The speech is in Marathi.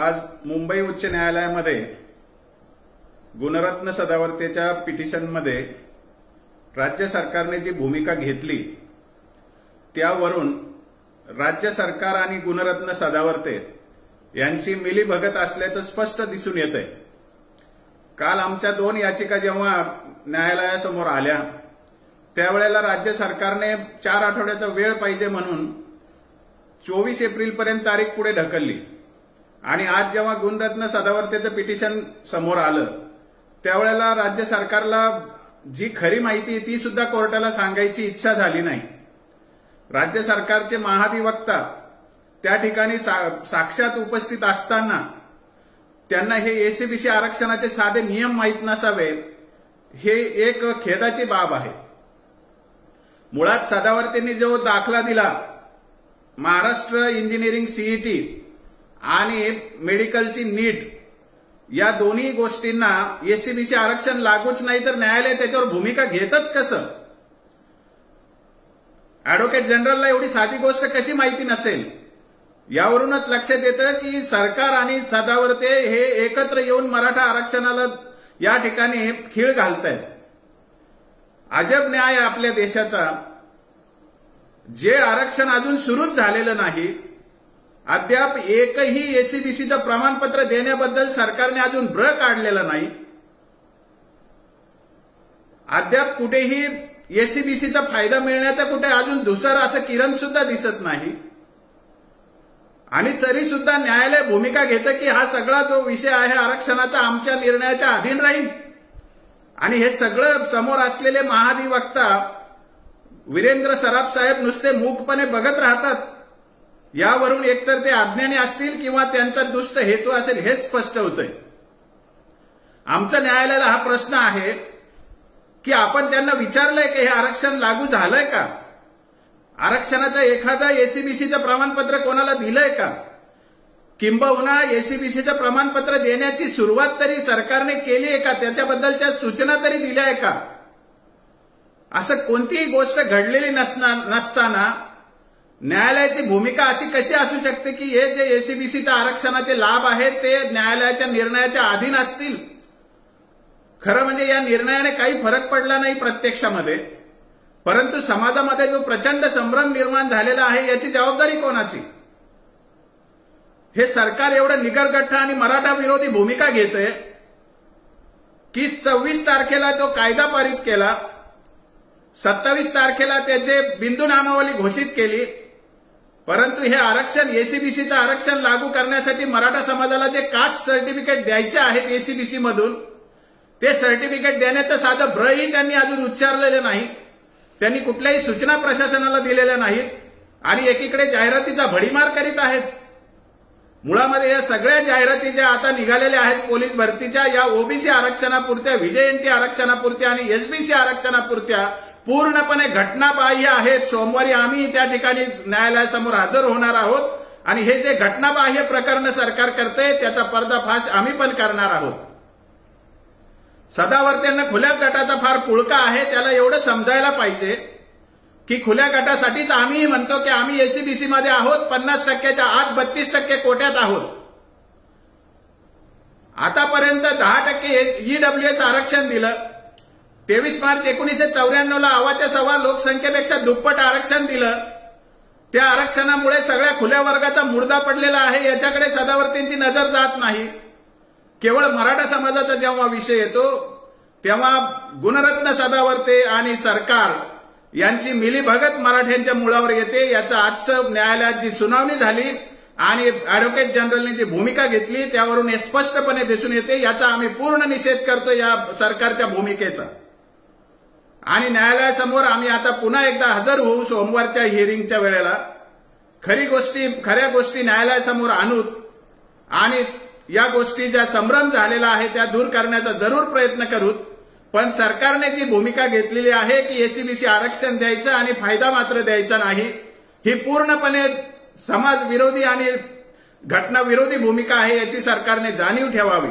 आज मुंबई उच्च न्यायालयामध्ये गुणरत्न सदावर्तेच्या पिटिशनमध्ये राज्य सरकारने जी भूमिका घेतली त्यावरून राज्य सरकार आणि गुणरत्न सदावर्ते यांची मिलीभगत असल्याचं स्पष्ट दिसून येतंय। काल आमच्या 2 याचिका जेव्हा न्यायालयासमोर आल्या त्यावेळेला राज्य सरकारने 4 आठवड्याचा वेळ पाहिजे म्हणून 24 एप्रिलपर्यंत तारीख पुढे ढकलली आणि आज जेव्हा गुणरत्न सदावर्तेचं पिटिशन समोर आलं त्यावेळेला राज्य सरकारला जी खरी माहिती ती सुद्धा कोर्टाला सांगायची इच्छा झाली नाही। राज्य सरकारचे महाधिवक्ता त्या ठिकाणी साक्षात उपस्थित असताना त्यांना हे एसीबीसी आरक्षणाचे साधे नियम माहीत नसावे हे एक खेदाची बाब आहे। मुळात सदावर्तेंनी जो दाखला दिला महाराष्ट्र इंजिनिअरिंग सीईटी आणि मेडिकलची नीट या दोन्ही गोष्टींना एसीबीसी आरक्षण लागूच नाही तर न्यायालय त्याच्यावर भूमिका घेतच कसं? ऍडव्होकेट जनरलला एवढी साधी गोष्ट कशी माहिती नसेल? यावरूनच लक्षात येतं की सरकार आणि सदावर्ते हे एकत्र येऊन मराठा आरक्षणाला या ठिकाणी खीळ घालतायत। अजब न्याय आपल्या देशाचा। जे आरक्षण अजून सुरूच झालेलं नाही, अद्याप एकही एसीबीसीचं प्रमाणपत्र देण्याबद्दल सरकारने अजून ब्र काढलेला नाही, अद्याप कुठेही एसीबीसीचा फायदा मिळण्याचा कुठे अजून धुसर असं किरण सुद्धा दिसत नाही आणि तरी सुद्धा न्यायालय भूमिका घेतं की हा सगळा जो विषय आहे आरक्षणाचा आमच्या निर्णयाच्या अधीन राहील आणि हे सगळं समोर असलेले महाधिवक्ता वीरेंद्र सराफ साहेब नुसते मूकपणे बघत राहतात। यावरून एकतर ते अज्ञानी असतील किंवा त्यांचा दुष्ट हेतू असेल हे स्पष्ट होतंय। आमच्या न्यायालयाला हा प्रश्न आहे की आपण त्यांना विचारलंय की हे आरक्षण लागू झालंय का? आरक्षणाचं एखादं एसीबीसीचं प्रमाणपत्र कोणाला दिलंय का? किंबहुना एसीबीसीचं प्रमाणपत्र देण्याची सुरुवात तरी सरकारने केली आहे का? त्याच्याबद्दलच्या सूचना तरी दिल्या आहे का? असं कोणतीही गोष्ट घडलेली नसताना न्यायालयाची भूमिका अशी कशी असू शकते की हे जे एसीबीसीच्या आरक्षणाचे लाभ आहेत ते न्यायालयाच्या निर्णयाच्या अधीन असतील? खरं म्हणजे या निर्णयाने काही फरक पडला नाही प्रत्यक्षामध्ये, परंतु समाजामध्ये जो प्रचंड संभ्रम निर्माण झालेला आहे याची जबाबदारी कोणाची? हे सरकार एवढं निगरगठ्ठ आणि मराठा विरोधी भूमिका घेतंय की 26 तारखेला तो कायदा पारित केला, 27 तारखेला त्याचे बिंदू नामावली घोषित केली, परंतु हे आरक्षण एसीबीसीचं आरक्षण लागू करण्यासाठी मराठा समाजाला जे कास्ट सर्टिफिकेट द्यायचे आहेत एसीबीसी मधून ते सर्टिफिकेट देण्याचं साधं ब्रही त्यांनी अजून उच्चारलेलं नाही। त्यांनी कुठल्याही सूचना प्रशासनाला दिलेल्या नाहीत आणि एकीकडे जाहिरातीचा भडीमार करीत आहेत। मुळामध्ये या सगळ्या जाहिराती ज्या आता निघालेल्या आहेत पोलीस भरतीच्या या ओबीसी आरक्षणापुरत्या, व्हीजेएनटी आरक्षणापुरत्या आणि एसबीसी आरक्षणापुरत्या पूर्णपणे घटनाबाह्य आहेत। सोमवारी आम्ही त्या ठिकाणी न्यायालयासमोर हजर होणार आहोत आणि हे जे घटनाबाह्य प्रकरण सरकार करतंय त्याचा पर्दाफाश आम्ही पण करणार आहोत। सदावर्तेंना खुल्या गटाचा फार पुळका आहे, त्याला एवढं समजायला पाहिजे की खुल्या गटासाठीच आम्ही म्हणतो की आम्ही एसीबीसी मध्ये आहोत, 50%च्या आत 32% कोट्यात आहोत। आतापर्यंत 10% ईडब्ल्यूएस आरक्षण दिलं, 23 मार्च 1994ला अवाच्या सव्वा लोकसंख्येपेक्षा दुप्पट आरक्षण दिलं। त्या आरक्षणामुळे सगळ्या खुल्या वर्गाचा मुर्दा पडलेला आहे, याच्याकडे सदावर्तेंची नजर जात नाही। केवळ मराठा समाजाचा जेव्हा विषय येतो तेव्हा गुणरत्न सदावर्ते आणि सरकार यांची मिलीभगत मराठ्यांच्या मुळावर येते। याचं आजचं न्यायालयात जी सुनावणी झाली आणि ऍडव्होकेट जनरलने जी भूमिका घेतली त्यावरून हे स्पष्टपणे दिसून येते। याचा आम्ही पूर्ण निषेध करतो या सरकारच्या भूमिकेचा आणि न्यायालयासमोर आम्ही आता पुन्हा एकदा हजर होऊ सोमवारच्या हिअरिंगच्या वेळेला। खऱ्या गोष्टी न्यायालयासमोर आणूत आणि या गोष्टी ज्या संभ्रम झालेला आहे त्या दूर करण्याचा जरूर प्रयत्न करूत, पण सरकारने जी भूमिका घेतलेली आहे की एसीबीसी आरक्षण द्यायचं आणि फायदा मात्र द्यायचा नाही, ही पूर्णपणे समाज विरोधी आणि घटना विरोधी भूमिका आहे, याची सरकारने जाणीव ठेवावी।